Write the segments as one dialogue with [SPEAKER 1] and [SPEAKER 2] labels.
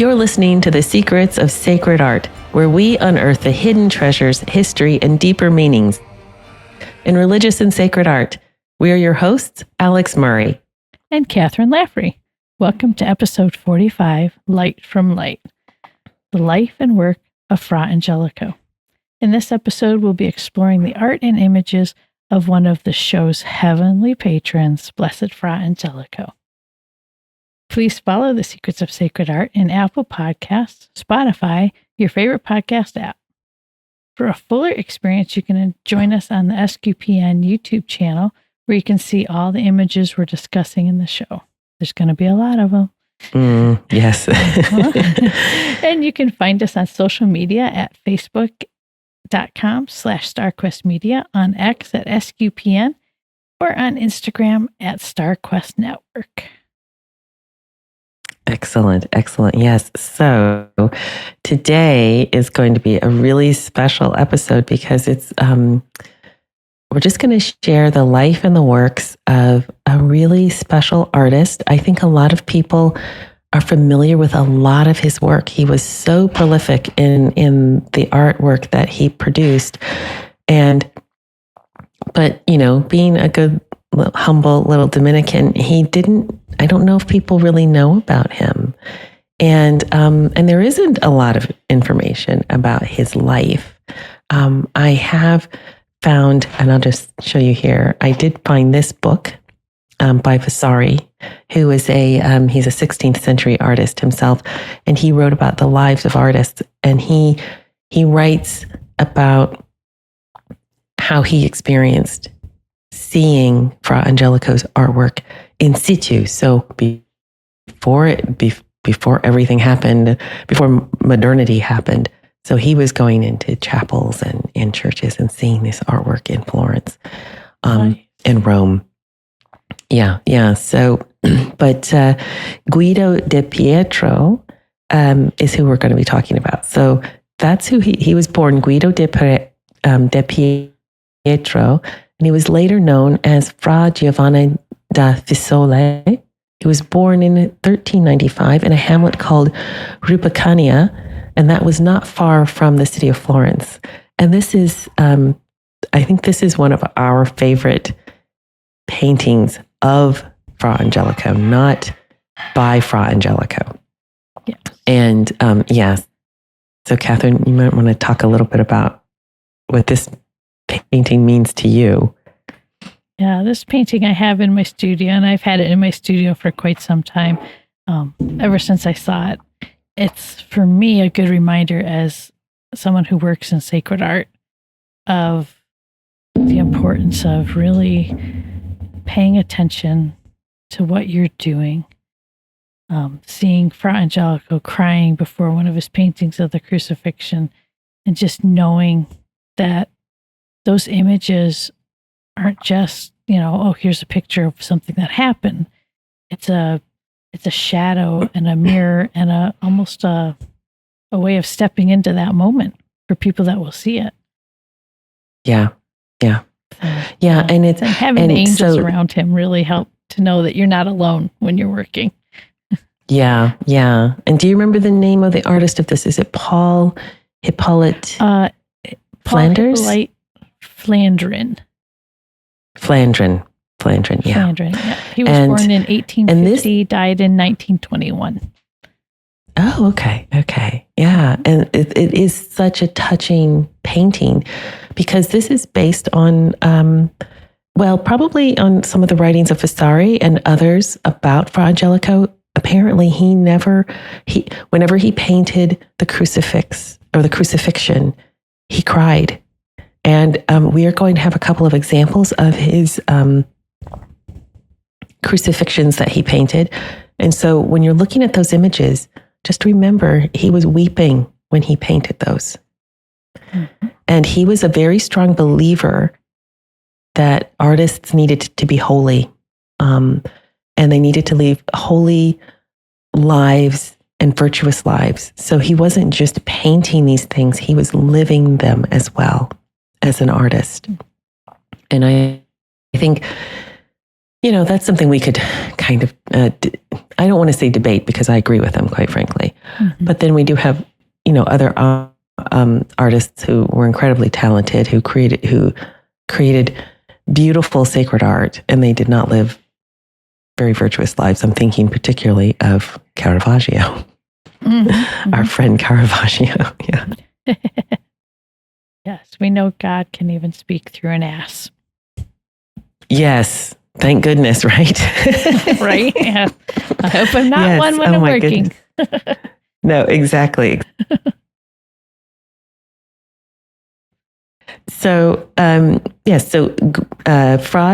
[SPEAKER 1] You're listening to The Secrets of Sacred Art, where we unearth the hidden treasures, history, and deeper meanings in religious and sacred art. We are your hosts, Alix Murray
[SPEAKER 2] and Kathryn Laffrey. Welcome to episode 45, Light from Light, the life and work of Fra Angelico. In this episode, we'll be exploring the art and images of one of the show's heavenly patrons, Blessed Fra Angelico. Please follow The Secrets of Sacred Art in Apple Podcasts, Spotify, your favorite podcast app. For a fuller experience, you can join us on the SQPN YouTube channel, where you can see all the images we're discussing in the show. There's going to be a lot of them.
[SPEAKER 1] Yes.
[SPEAKER 2] And you can find us on social media at facebook.com/StarQuestMedia, on X at SQPN, or on Instagram at StarQuest Network.
[SPEAKER 1] Excellent. Yes. So today is going to be a really special episode because it's we're just going to share the life and the works of a really special artist. I think a lot of people are familiar with a lot of his work. He was so prolific in the artwork that he produced. But being a good, humble little Dominican, I don't know if people really know about him. And there isn't a lot of information about his life. I have found, and I'll just show you here, I did find this book by Vasari, who is he's a 16th century artist himself, and he wrote about the lives of artists, and he writes about how he experienced seeing Fra Angelico's artwork in situ. So before everything happened, before modernity happened, so he was going into chapels and churches and seeing this artwork in Florence, and Rome. Yeah. So, but Guido de Pietro is who we're going to be talking about. So that's who he was born, Guido de Pietro, and he was later known as Fra Giovanni da Fiesole. He was born in 1395 in a hamlet called Rupacania, and that was not far from the city of Florence. And this is, I think this is one of our favorite paintings of Fra Angelico, not by Fra Angelico.
[SPEAKER 2] Yes.
[SPEAKER 1] And yes. So Kathryn, you might want to talk a little bit about what this painting means to you.
[SPEAKER 2] Yeah, this painting I have in my studio, and I've had it in my studio for quite some time, ever since I saw it. It's, for me, a good reminder as someone who works in sacred art of the importance of really paying attention to what you're doing. Seeing Fra Angelico crying before one of his paintings of the Crucifixion, and just knowing that those images aren't just, here's a picture of something that happened. It's a shadow and a mirror and almost a way of stepping into that moment for people that will see it.
[SPEAKER 1] Yeah.
[SPEAKER 2] And having the angels around him really help to know that you're not alone when you're working.
[SPEAKER 1] Yeah. And do you remember the name of the artist of this? Is it Paul Hippolyte Flanders?
[SPEAKER 2] Hippolyte Flandrin.
[SPEAKER 1] Flandrin, yeah.
[SPEAKER 2] Flandrin, yeah. He was born in 1850, died in 1921.
[SPEAKER 1] Oh, okay. Yeah. And it is such a touching painting because this is based on, probably on some of the writings of Vasari and others about Fra Angelico. Apparently whenever he painted the crucifix or the Crucifixion, he cried. And we are going to have a couple of examples of his crucifixions that he painted. And so when you're looking at those images, just remember he was weeping when he painted those. Mm-hmm. And he was a very strong believer that artists needed to be holy. And they needed to live holy lives and virtuous lives. So he wasn't just painting these things, he was living them as well as an artist. And I think, that's something we could kind of I don't want to say debate because I agree with him, quite frankly.
[SPEAKER 2] Mm-hmm.
[SPEAKER 1] But then we do have, other artists who were incredibly talented, who created beautiful sacred art, and they did not live very virtuous lives. I'm thinking particularly of Caravaggio, our friend Caravaggio. Yeah.
[SPEAKER 2] Yes, we know God can even speak through an ass.
[SPEAKER 1] Yes. Thank goodness, right?
[SPEAKER 2] Right? Yeah. I hope I'm not one when I'm working.
[SPEAKER 1] No, exactly. So, Fra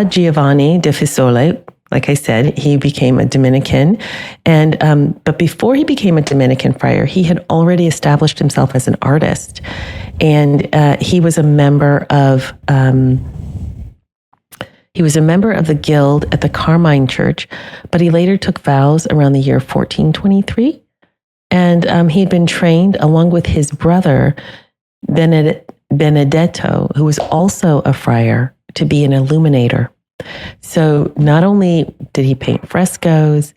[SPEAKER 1] Giovanni de Fiesole, like I said, he became a Dominican. But before he became a Dominican friar, he had already established himself as an artist. And he was a member of... He was a member of the guild at the Carmine Church, but he later took vows around the year 1423. And he had been trained along with his brother, Benedetto, who was also a friar, to be an illuminator. So not only did he paint frescoes,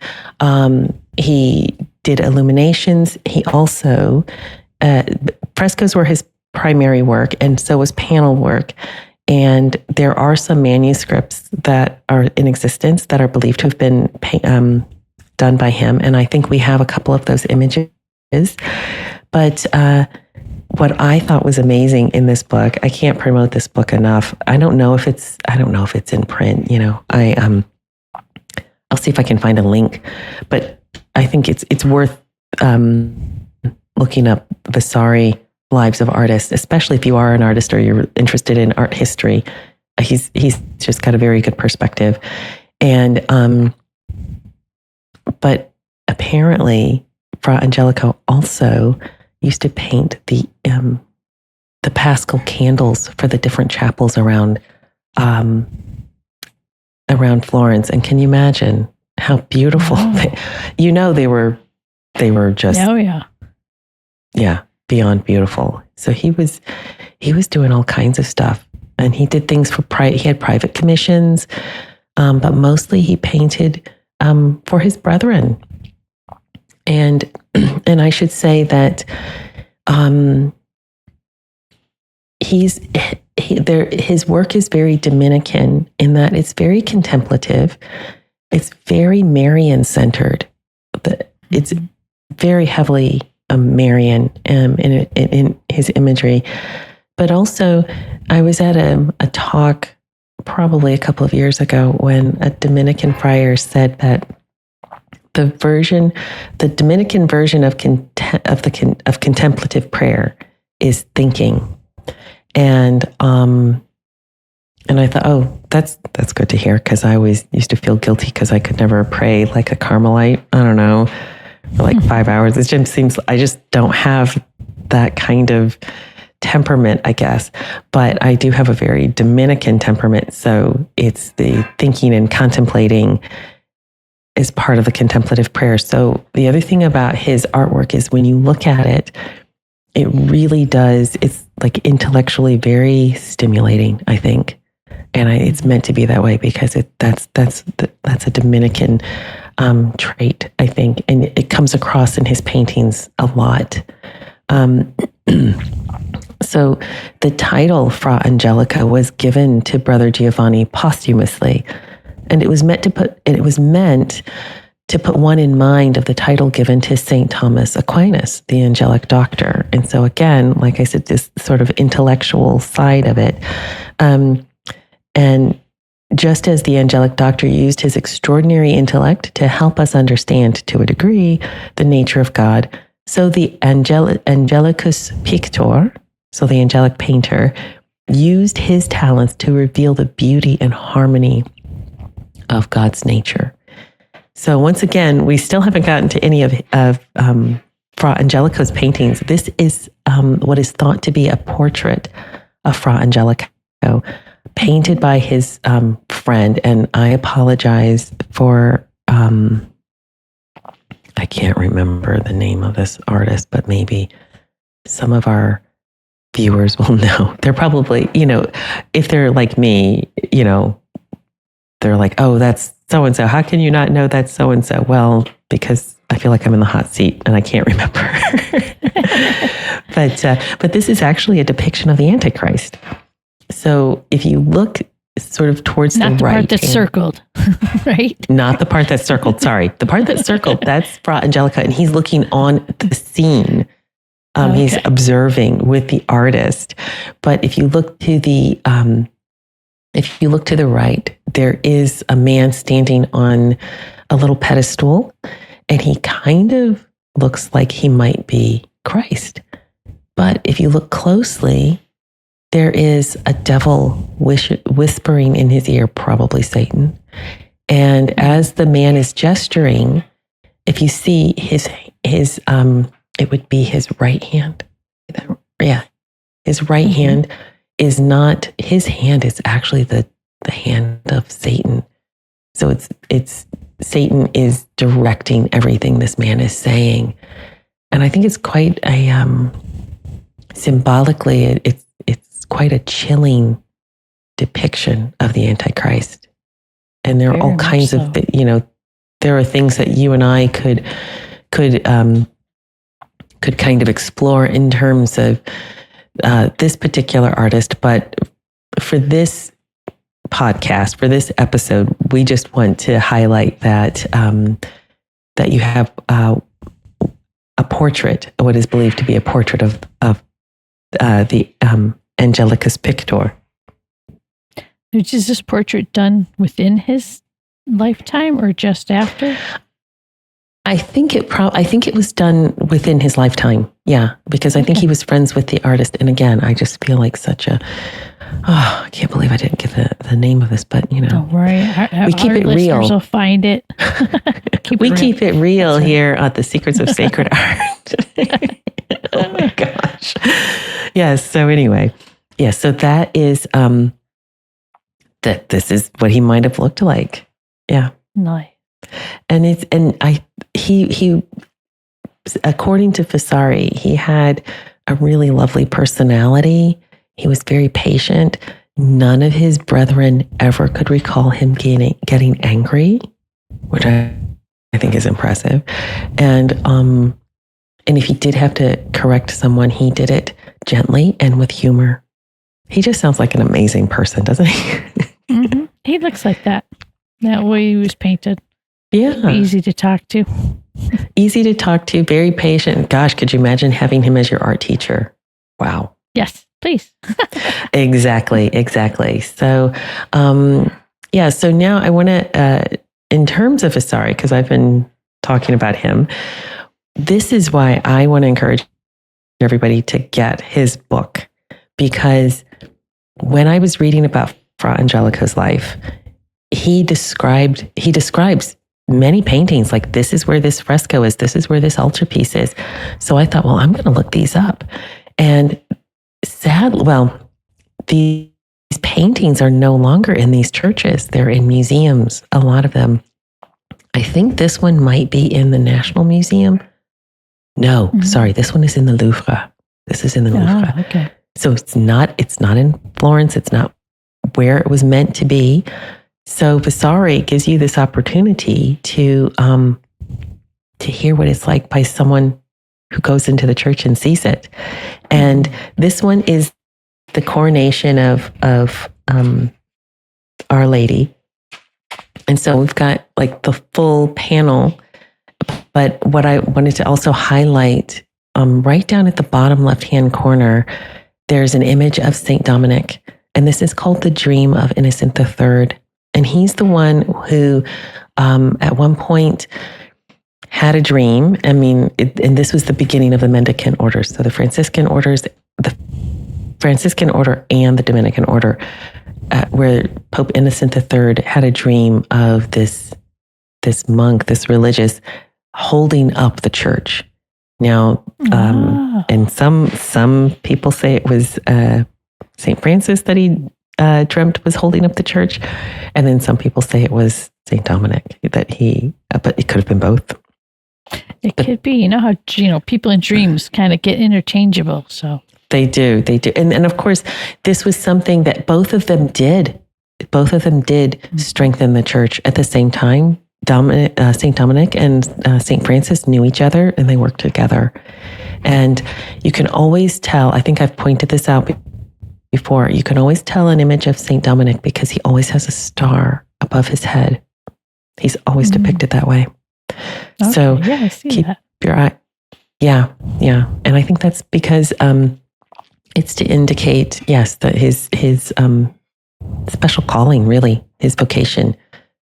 [SPEAKER 1] he did illuminations. He also, frescoes were his primary work, and so was panel work. And there are some manuscripts that are in existence that are believed to have been done by him. And I think we have a couple of those images. But what I thought was amazing in this book, I can't promote this book enough. I don't know if it's in print. I'll see if I can find a link. But I think it's worth looking up Vasari Lives of Artists, especially if you are an artist or you're interested in art history. He's just got a very good perspective. And but apparently Fra Angelico also used to paint the Paschal candles for the different chapels around Florence. And can you imagine how beautiful they were just beyond beautiful. So he was doing all kinds of stuff, and he did things he had private commissions, but mostly he painted for his brethren. And I should say that his work is very Dominican in that it's very contemplative. It's very Marian centered. It's very heavily Marian in his imagery. But also, I was at a talk probably a couple of years ago when a Dominican friar said that the Dominican version of contemplative prayer is thinking. And I thought, oh, that's good to hear, because I always used to feel guilty because I could never pray like a Carmelite. I don't know, for like 5 hours. It just seems I just don't have that kind of temperament, I guess. But I do have a very Dominican temperament. So it's the thinking and contemplating is part of the contemplative prayer. So the other thing about his artwork is when you look at it, it really does. It's like intellectually very stimulating, I think. And it's meant to be that way because that's a Dominican trait, I think. And it comes across in his paintings a lot. So the title Fra Angelico was given to Brother Giovanni posthumously. And it was meant to put one in mind of the title given to St. Thomas Aquinas, the angelic doctor. And so again, like I said, this sort of intellectual side of it. And just as the angelic doctor used his extraordinary intellect to help us understand, to a degree, the nature of God, so the angelicus pictor, so the angelic painter, used his talents to reveal the beauty and harmony of God's nature. So once again, we still haven't gotten to any of Fra Angelico's paintings. This is what is thought to be a portrait of Fra Angelico, painted by his friend. And I apologize for, I can't remember the name of this artist, but maybe some of our viewers will know. They're probably, if they're like me, they're like, oh, that's so-and-so. How can you not know that's so-and-so? Well, because I feel like I'm in the hot seat and I can't remember. But this is actually a depiction of the Antichrist. So if you look sort of towards
[SPEAKER 2] Not the
[SPEAKER 1] right,
[SPEAKER 2] part that's circled, right?
[SPEAKER 1] Not the part that's circled. Sorry, the part that's circled. That's Fra Angelico, and he's looking on the scene. He's observing with the artist. But if you look to the right, there is a man standing on a little pedestal, and he kind of looks like he might be Christ. But if you look closely, there is a devil whispering in his ear, probably Satan. And as the man is gesturing, if you see his it would be his right hand. Yeah. His right hand is not, his hand is actually the hand of Satan. So it's Satan is directing everything this man is saying. And I think it's quite a, symbolically, it's quite a chilling depiction of the Antichrist. And there are all kinds of, there are things that you and I could kind of explore in terms of this particular artist. But for this podcast, for this episode, we just want to highlight that that you have a portrait, what is believed to be a portrait of the Angelicus Pictor.
[SPEAKER 2] Is this portrait done within his lifetime or just after?
[SPEAKER 1] I think it was done within his lifetime. Yeah, because I think he was friends with the artist. And again, I just feel like I can't believe I didn't get the name of this, but
[SPEAKER 2] Don't worry.
[SPEAKER 1] We keep it real.
[SPEAKER 2] Will find it.
[SPEAKER 1] Keep it real here at the Secrets of Sacred Art. Oh my gosh. Yes. So anyway, so that is, this is what he might have looked like. Yeah.
[SPEAKER 2] Nice.
[SPEAKER 1] And he according to Vasari, he had a really lovely personality. He was very patient. None of his brethren ever could recall him getting angry, which I think is impressive. And if he did have to correct someone, he did it gently and with humor. He just sounds like an amazing person, doesn't he?
[SPEAKER 2] Mm-hmm. He looks like that way he was painted.
[SPEAKER 1] Yeah.
[SPEAKER 2] Easy to talk to.
[SPEAKER 1] Easy to talk to, very patient. Gosh, could you imagine having him as your art teacher? Wow.
[SPEAKER 2] Yes, please.
[SPEAKER 1] Exactly. So, so now I want to, in terms of Vasari, because I've been talking about him, this is why I want to encourage everybody to get his book, because when I was reading about Fra Angelico's life, he describes many paintings, like this is where this fresco is, this is where this altarpiece is. So I thought, well, I'm going to look these up. And these paintings are no longer in these churches. They're in museums, a lot of them. I think this one might be in the National Museum. No, sorry, this one is in the Louvre. This is in the Louvre.
[SPEAKER 2] Okay.
[SPEAKER 1] So it's not in Florence. It's not where it was meant to be. So Vasari gives you this opportunity to hear what it's like by someone who goes into the church and sees it. And this one is the coronation of Our Lady. And so we've got like the full panel. But what I wanted to also highlight, right down at the bottom left-hand corner, there's an image of Saint Dominic. And this is called the Dream of Innocent III. And he's the one who, at one point, had a dream. I mean, and this was the beginning of the mendicant orders. So the Franciscan Order and the Dominican Order, where Pope Innocent III had a dream of this monk, this religious, holding up the church. Now, and some people say it was St. Francis that he dreamt was holding up the church, and then some people say it was St. Dominic but it could have been both.
[SPEAKER 2] It could be. You know how people in dreams kind of get interchangeable. So
[SPEAKER 1] they do, and of course, this was something that both of them did. Both of them did strengthen the church at the same time. Saint Dominic and Saint Francis knew each other, and they worked together. And you can always tell, I think I've pointed this out before, you can always tell an image of Saint Dominic because he always has a star above his head. He's always depicted that way.
[SPEAKER 2] Okay,
[SPEAKER 1] So
[SPEAKER 2] yeah, I see
[SPEAKER 1] keep
[SPEAKER 2] that.
[SPEAKER 1] your eye. Yeah. And I think that's because it's to indicate, yes, that his special calling, really, his vocation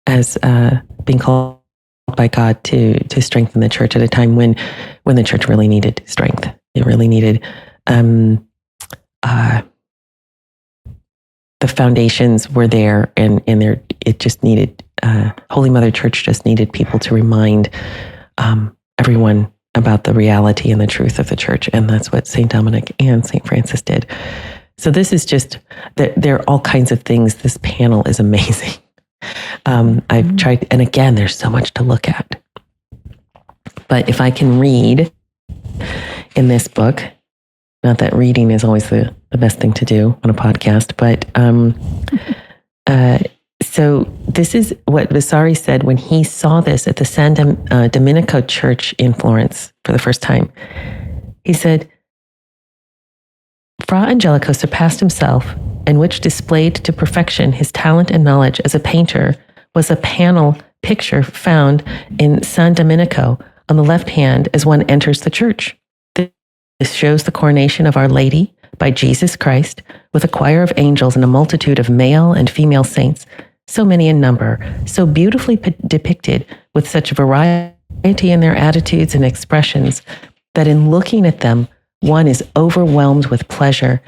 [SPEAKER 1] as being called by God to strengthen the church at a time when the church really needed strength. It really needed the foundations were there, and there it just needed Holy Mother Church just needed people to remind everyone about the reality and the truth of the church, and that's what Saint Dominic and Saint Francis did. So this is just there are all kinds of things. This panel is amazing. I've tried, and again, there's so much to look at. But if I can read in this book, not that reading is always the best thing to do on a podcast, but so this is what Vasari said when he saw this at the San Domenico church in Florence for the first time. He said, Fra Angelico surpassed himself, and which displayed to perfection his talent and knowledge as a painter was a panel picture found in San Domenico on the left hand as one enters the church. This shows the coronation of Our Lady by Jesus Christ with a choir of angels and a multitude of male and female saints, so many in number, so beautifully depicted with such variety in their attitudes and expressions that in looking at them, one is overwhelmed with pleasure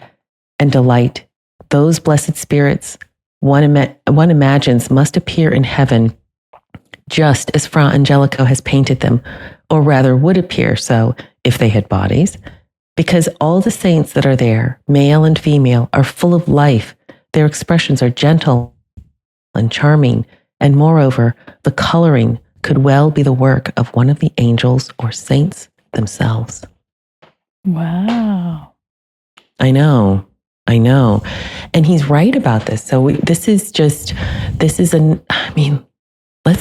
[SPEAKER 1] and delight. Those blessed spirits one imagines must appear in heaven just as Fra Angelico has painted them, or rather would appear so if they had bodies, because all the saints that are there, male and female, are full of life. Their expressions are gentle and charming, and moreover, the coloring could well be the work of one of the angels or saints themselves.
[SPEAKER 2] Wow.
[SPEAKER 1] I know. And he's right about this. So let's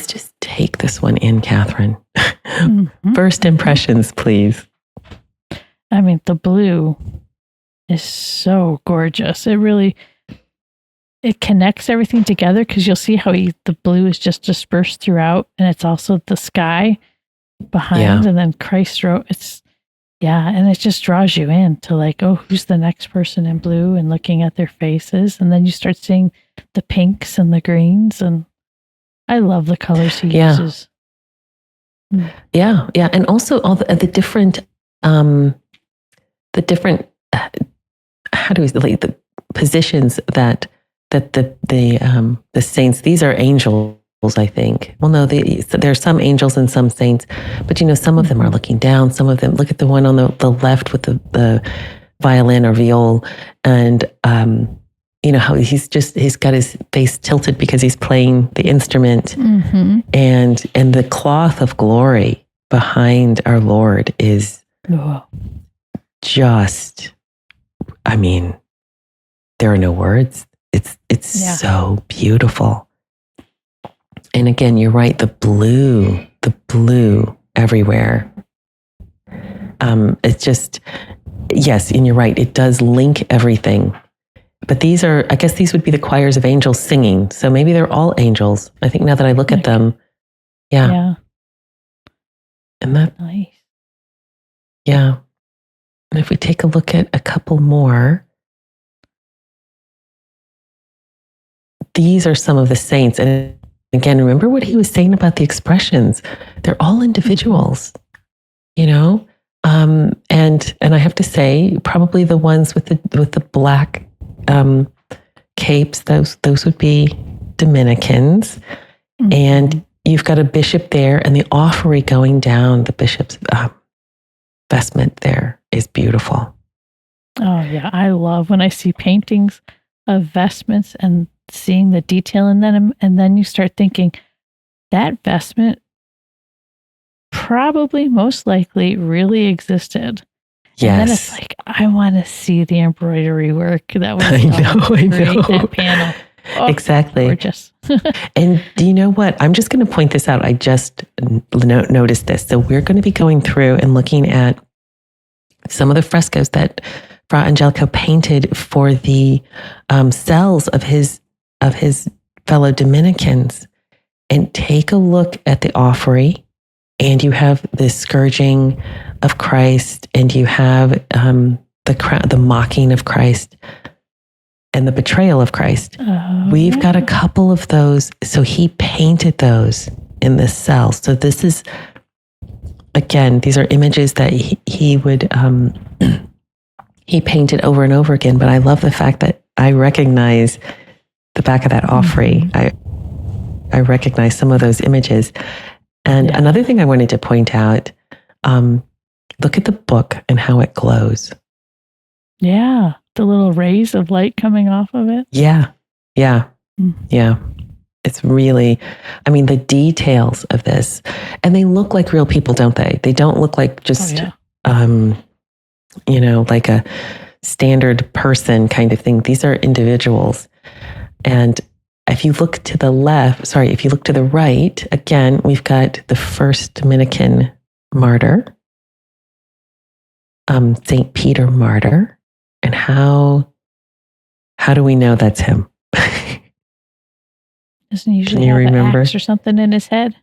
[SPEAKER 1] just take this one in, Kathryn. Mm-hmm. First impressions, please.
[SPEAKER 2] I mean, the blue is so gorgeous. It connects everything together because you'll see how the blue is just dispersed throughout, and it's also the sky behind, and then Christ wrote. And it just draws you in to like, oh, who's the next person in blue, and looking at their faces, and then you start seeing the pinks and the greens, and I love the colors he uses. Yeah,
[SPEAKER 1] and also all the different. The positions that the saints, these are angels, I think. Well, no, there are some angels and some saints, but some of them are looking down. Some of them, look at the one on the left with the violin or viol, and how he's got his face tilted because he's playing the instrument, and the cloth of glory behind our Lord is just, there are no words. It's so beautiful. And again, you're right, the blue everywhere. It's just, yes, and you're right, it does link everything. But these would be the choirs of angels singing. So maybe they're all angels. I think now that I look at them, yeah. And that,
[SPEAKER 2] nice.
[SPEAKER 1] Yeah. And if we take a look at a couple more, these are some of the saints. And again, remember what he was saying about the expressions. They're all individuals, and I have to say, probably the ones with the black capes, those would be Dominicans. Mm-hmm. And you've got a bishop there, and the offery going down, the bishop's vestment there is beautiful.
[SPEAKER 2] Oh yeah, I love when I see paintings of vestments and seeing the detail in them, and then you start thinking that vestment probably most likely really existed.
[SPEAKER 1] Yes.
[SPEAKER 2] And then it's like, I want to see the embroidery work that was
[SPEAKER 1] I know.
[SPEAKER 2] that panel.
[SPEAKER 1] Exactly.
[SPEAKER 2] Gorgeous.
[SPEAKER 1] And do you know what? I'm just going to point this out. I just noticed this. So we're going to be going through and looking at some of the frescoes that Fra Angelico painted for the cells of his fellow Dominicans. And take a look at the offering, and you have the scourging of Christ, and you have the mocking of Christ, and the betrayal of Christ. We've got a couple of those. So he painted those in this cell. So this is, again, these are images that he would he painted over and over again. But I love the fact that I recognize the back of that offering. I recognize some of those images. And another thing I wanted to point out, look at the book and how it glows.
[SPEAKER 2] Yeah. The little rays of light coming off of it.
[SPEAKER 1] Yeah. It's really, I mean, the details of this, and they look like real people, don't they? They don't look like just, like a standard person kind of thing. These are individuals. And if you look to the if you look to the right, again, we've got the first Dominican martyr, St. Peter Martyr. And how do we know that's him?
[SPEAKER 2] Doesn't he usually have an axe or something in his head?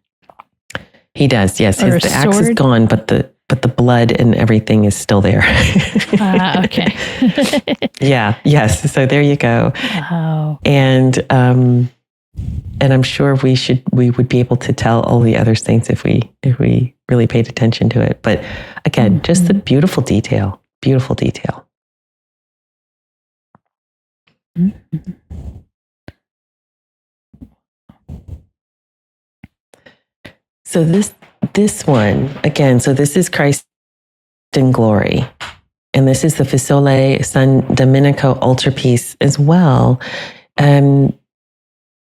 [SPEAKER 1] He does, yes. The axe is gone, but the blood and everything is still there.
[SPEAKER 2] Okay.
[SPEAKER 1] Yes. So there you go.
[SPEAKER 2] Wow.
[SPEAKER 1] And I'm sure we would be able to tell all the other saints if we really paid attention to it. But again, just the beautiful detail. Beautiful detail.
[SPEAKER 2] Mm-hmm.
[SPEAKER 1] So this one, again, so this is Christ in glory. And this is the Fisole San Domenico altarpiece as well. And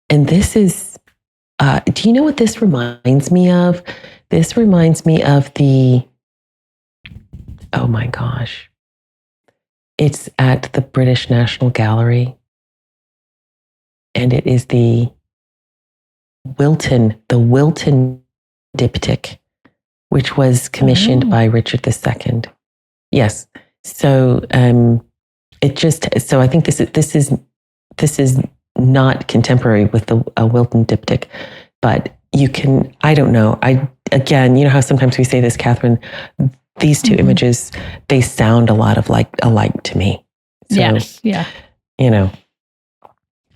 [SPEAKER 1] this is, do you know what this reminds me of? This reminds me of oh my gosh. It's at the British National Gallery. And it is the Wilton diptych, which was commissioned by Richard II. Yes. So I think this is not contemporary with the Wilton diptych, but you can, I don't know. Again, you know how sometimes we say this, Kathryn, these two images, they sound a lot of alike to me. So,
[SPEAKER 2] yes. Yeah.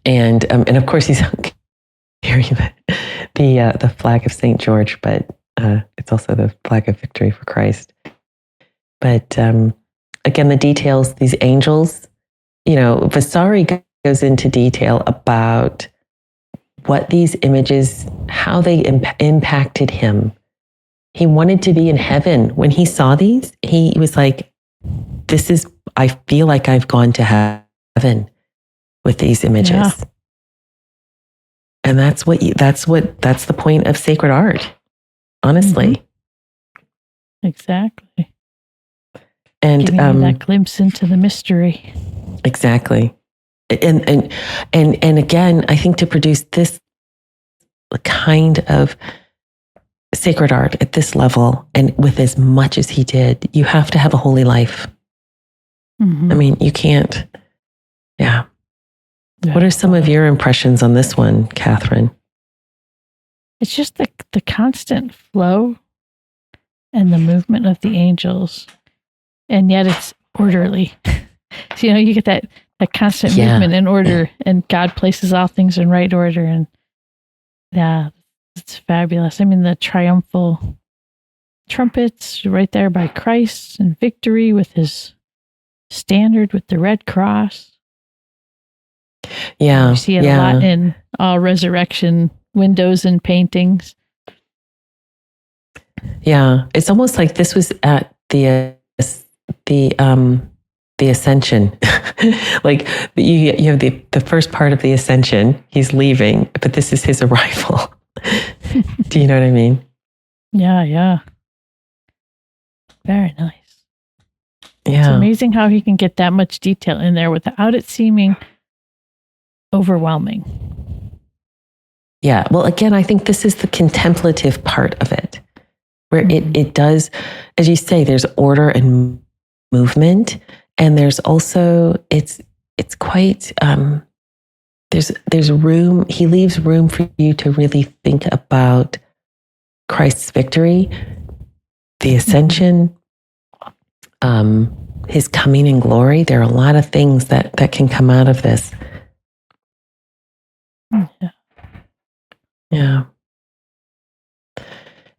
[SPEAKER 1] And of course he's carrying the flag of St. George, but it's also the flag of victory for Christ. But again, the details, these angels, Vasari goes into detail about what these images, how they impacted him. He wanted to be in heaven. When he saw these, he was like, I feel like I've gone to heaven with these images. Yeah. And that's the point of sacred art, honestly.
[SPEAKER 2] Exactly.
[SPEAKER 1] And
[SPEAKER 2] giving you that glimpse into the mystery.
[SPEAKER 1] Exactly. And again, I think to produce this kind of sacred art at this level and with as much as he did, you have to have a holy life. I mean, you can't. Yeah. What are some of your impressions on this one, Kathryn?
[SPEAKER 2] It's just the constant flow and the movement of the angels, and yet it's orderly. So, you get that constant movement and order, and God places all things in right order, and it's fabulous. I mean, the triumphal trumpets right there by Christ and victory with his standard with the red cross.
[SPEAKER 1] Yeah.
[SPEAKER 2] You see it a lot in all resurrection windows and paintings. Yeah.
[SPEAKER 1] It's almost like this was at the ascension. Like you have the first part of the ascension, he's leaving, but this is his arrival. Do you know what I mean?
[SPEAKER 2] Yeah. Very nice.
[SPEAKER 1] Yeah.
[SPEAKER 2] It's amazing how he can get that much detail in there without it seeming overwhelming.
[SPEAKER 1] Yeah. Well, again, I think this is the contemplative part of it, where it does, as you say, there's order and movement, and there's also it's quite there's room. He leaves room for you to really think about Christ's victory, the ascension, his coming in glory. There are a lot of things that can come out of this. Yeah.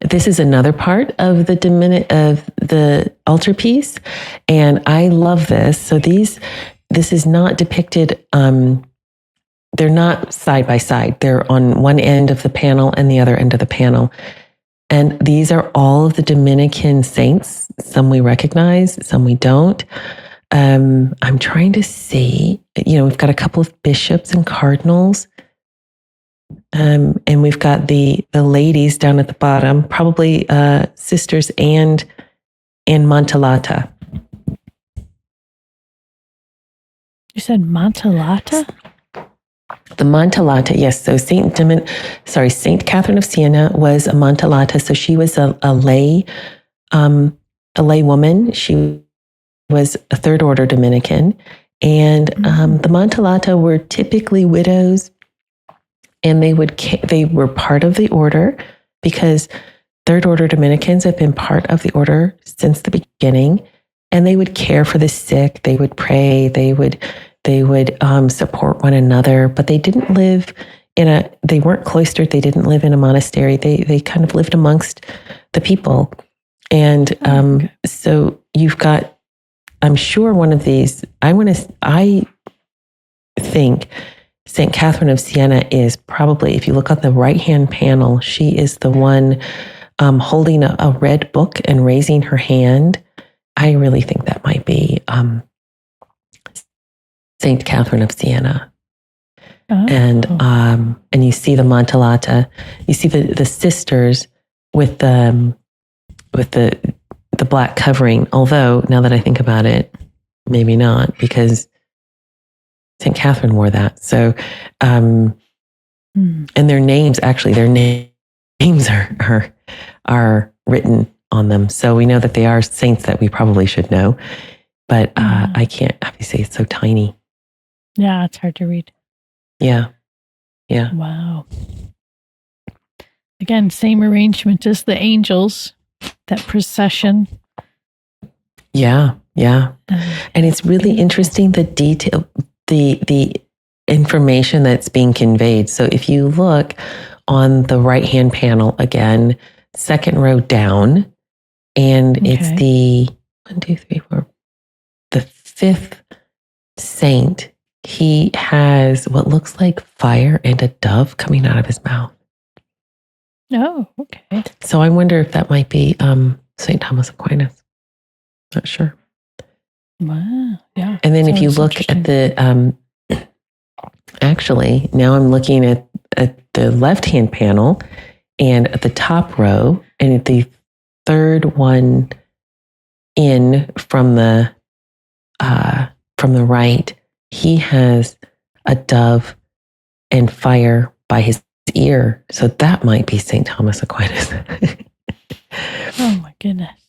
[SPEAKER 1] This is another part of the altarpiece, and I love this. So this is not depicted. They're not side by side. They're on one end of the panel and the other end of the panel. And these are all of the Dominican saints. Some we recognize, some we don't. I'm trying to see, we've got a couple of bishops and cardinals. And we've got the ladies down at the bottom, probably sisters and Montellata.
[SPEAKER 2] You said Montellata?
[SPEAKER 1] The Montellata, yes. So Saint Kathryn of Siena was a Montellata. So she was a lay woman. She was a third order Dominican, and the Montellata were typically widows, and they were part of the order because third order Dominicans have been part of the order since the beginning, and they would care for the sick. They would pray. They would support one another, but they didn't live they weren't cloistered. They didn't live in a monastery. They kind of lived amongst the people. And so you've got, I'm sure one of these, I think St. Kathryn of Siena is probably, if you look at the right-hand panel, she is the one holding a red book and raising her hand. I really think that might be St. Kathryn of Siena. Oh. And you see the Montellata, you see the sisters with the black covering, although now that I think about it, maybe not, because St. Kathryn wore that. So, and their names are written on them. So we know that they are saints that we probably should know, but I can't, obviously it's so tiny.
[SPEAKER 2] Yeah, it's hard to read.
[SPEAKER 1] Yeah. Yeah.
[SPEAKER 2] Wow. Again, same arrangement as the angels, that procession.
[SPEAKER 1] Yeah. Yeah. And it's really interesting, the detail, the information that's being conveyed. So if you look on the right-hand panel again, second row down, and it's the 1, 2, 3, 4, the fifth saint. He has what looks like fire and a dove coming out of his mouth.
[SPEAKER 2] Oh, okay.
[SPEAKER 1] So I wonder if that might be St. Thomas Aquinas. Not sure.
[SPEAKER 2] Wow. Yeah.
[SPEAKER 1] And then if you look at the, actually, now I'm looking at the left-hand panel, and at the top row, and at the third one in from the right, he has a dove and fire by his ear. So that might be St. Thomas Aquinas.
[SPEAKER 2] Oh my goodness.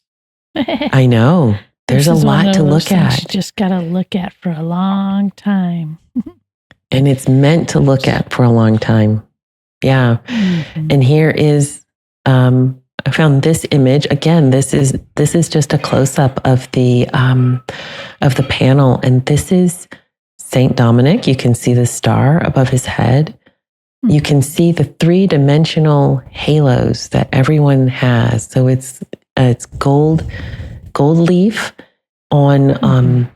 [SPEAKER 1] I know. There's a lot to look at.
[SPEAKER 2] You just got to look at for a long time.
[SPEAKER 1] And it's meant to look at for a long time. Yeah. Mm-hmm. And here is, I found this image. Again, this is just a close-up of the panel. And this is Saint Dominic. You can see the star above his head. You can see the 3-dimensional halos that everyone has. So it's gold leaf on,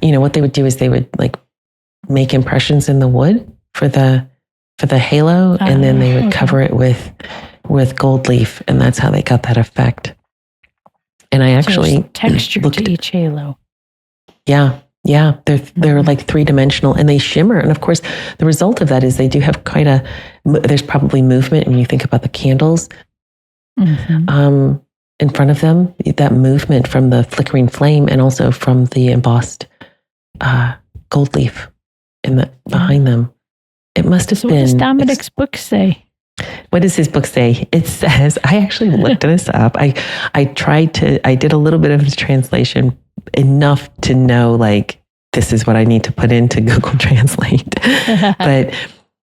[SPEAKER 1] what they would do is they would like make impressions in the wood for the halo, and then they would cover it with gold leaf, and that's how they got that effect. And I actually
[SPEAKER 2] texture to each halo.
[SPEAKER 1] Yeah. Yeah, they're like 3-dimensional, and they shimmer. And of course, the result of that is they do have there's probably movement when you think about the candles in front of them, that movement from the flickering flame and also from the embossed gold leaf behind them. It must have
[SPEAKER 2] So
[SPEAKER 1] been.
[SPEAKER 2] what does Dominic's book say?
[SPEAKER 1] What does his book say? It says, I actually looked this up. I did a little bit of the translation, enough to know, like, this is what I need to put into Google Translate. But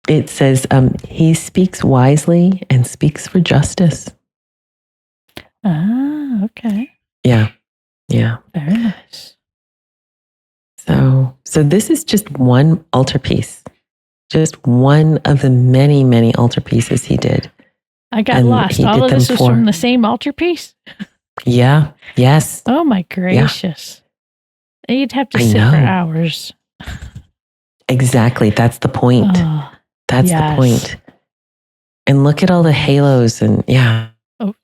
[SPEAKER 1] it says, he speaks wisely and speaks for justice.
[SPEAKER 2] Ah, okay.
[SPEAKER 1] Yeah. Yeah.
[SPEAKER 2] Very nice.
[SPEAKER 1] So this is just one altarpiece. Just one of the many, many altarpieces he did.
[SPEAKER 2] I got lost. All of this was from the same altarpiece?
[SPEAKER 1] Yeah. Yes.
[SPEAKER 2] Oh, my gracious. Yeah. You'd have to sit for hours.
[SPEAKER 1] Exactly. That's the point.
[SPEAKER 2] Oh,
[SPEAKER 1] That's the point. And look at all the halos and yeah.
[SPEAKER 2] Oh,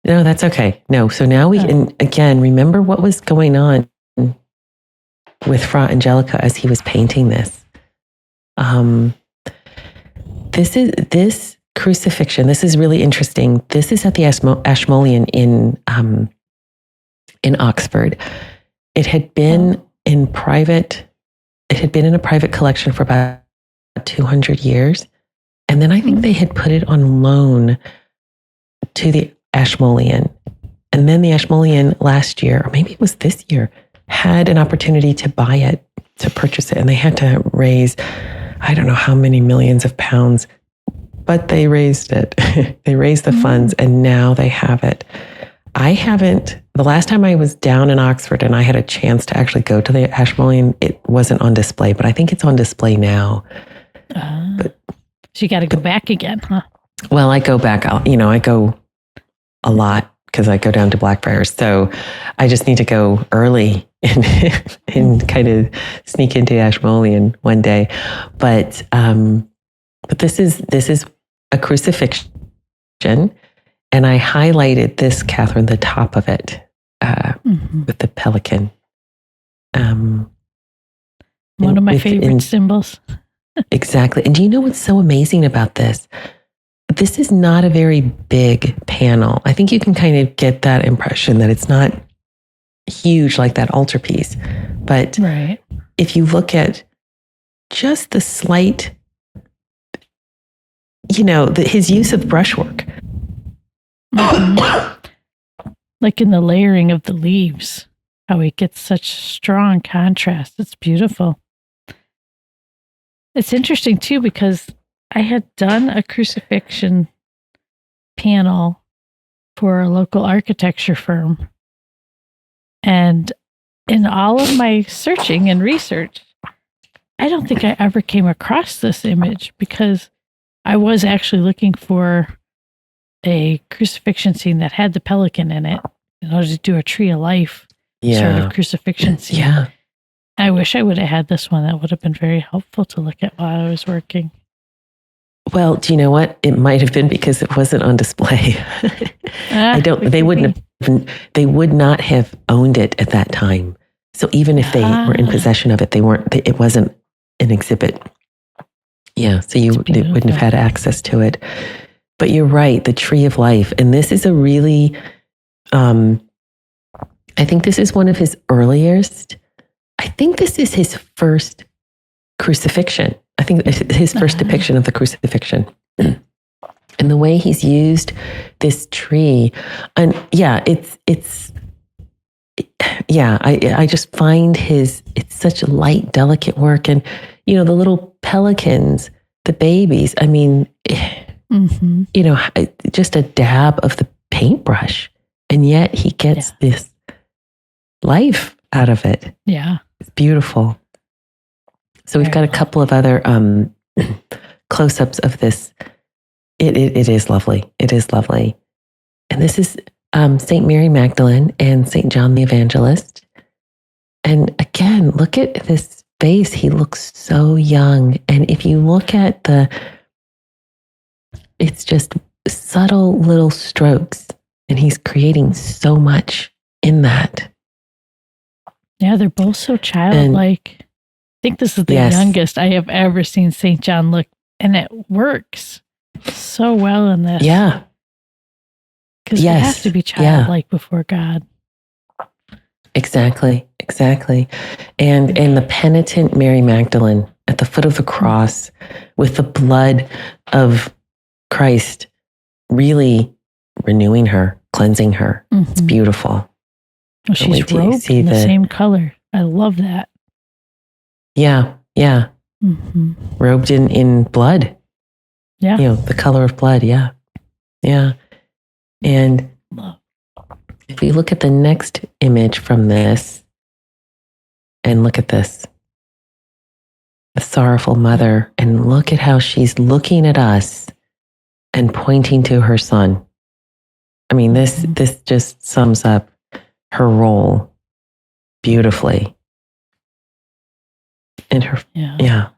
[SPEAKER 1] no, that's okay. No. So now we can, again, remember what was going on with Fra Angelico as he was painting this. This crucifixion. This is really interesting. This is at the Ashmolean in Oxford. It had been in private. It had been in a private collection for about 200 years, and then I think they had put it on loan to the Ashmolean, and then the Ashmolean last year, or maybe it was this year, had an opportunity to buy it, to purchase it, and they had to raise, I don't know how many millions of pounds, but they raised it. They raised the funds, and now they have it. I haven't, the last time I was down in Oxford and I had a chance to actually go to the Ashmolean, it wasn't on display, but I think it's on display now.
[SPEAKER 2] So you got to go back again, huh?
[SPEAKER 1] Well, I go back, I go a lot because I go down to Blackfriars. So I just need to go early and kind of sneak into Ashmolean one day. But this is a crucifixion, and I highlighted this, Kathryn, the top of it with the pelican.
[SPEAKER 2] One of my favorite symbols.
[SPEAKER 1] Exactly. And do you know what's so amazing about this? This is not a very big panel. I think you can kind of get that impression that it's not huge like that altarpiece. But if you look at just the slight, his use of brushwork.
[SPEAKER 2] Like in the layering of the leaves, how it gets such strong contrast. It's beautiful. It's interesting too, because I had done a crucifixion panel for a local architecture firm. And in all of my searching and research, I don't think I ever came across this image, because I was actually looking for a crucifixion scene that had the pelican in it in order to do a tree of life sort of crucifixion scene.
[SPEAKER 1] Yeah.
[SPEAKER 2] I wish I would have had this one. That would have been very helpful to look at while I was working.
[SPEAKER 1] Well, do you know what? It might have been because it wasn't on display. They would not have owned it at that time. So even if they were in possession of it, it wasn't an exhibit. Yeah. So they wouldn't have had access to it. But you're right, the tree of life. And this is a really, I think this is one of his earliest. I think this is his first crucifixion. I think his first depiction of the crucifixion. And the way he's used this tree. And I just find it's such light, delicate work. And, the little pelicans, the babies, I mean, just a dab of the paintbrush, and yet he gets this life out of it.
[SPEAKER 2] Yeah.
[SPEAKER 1] It's beautiful. So we've got a couple of other close-ups of this. It is lovely. It is lovely. And this is St. Mary Magdalene and St. John the Evangelist. And again, look at this face. He looks so young. And if you look at it's just subtle little strokes, and he's creating so much in that.
[SPEAKER 2] Yeah, they're both so childlike. I think this is the youngest I have ever seen St. John look, and it works so well in this.
[SPEAKER 1] Yeah.
[SPEAKER 2] Because you have to be childlike before God.
[SPEAKER 1] Exactly. And the penitent Mary Magdalene, at the foot of the cross with the blood of Christ really renewing her, cleansing her. It's beautiful.
[SPEAKER 2] Well, she's robed in the same color. I love that.
[SPEAKER 1] Yeah, yeah. Robed in blood.
[SPEAKER 2] Yeah.
[SPEAKER 1] You know, the color of blood. Yeah. Yeah. And if we look at the next image from this, and look at this, the sorrowful mother, and look at how she's looking at us and pointing to her son. I mean, this just sums up her role beautifully. And her, yeah.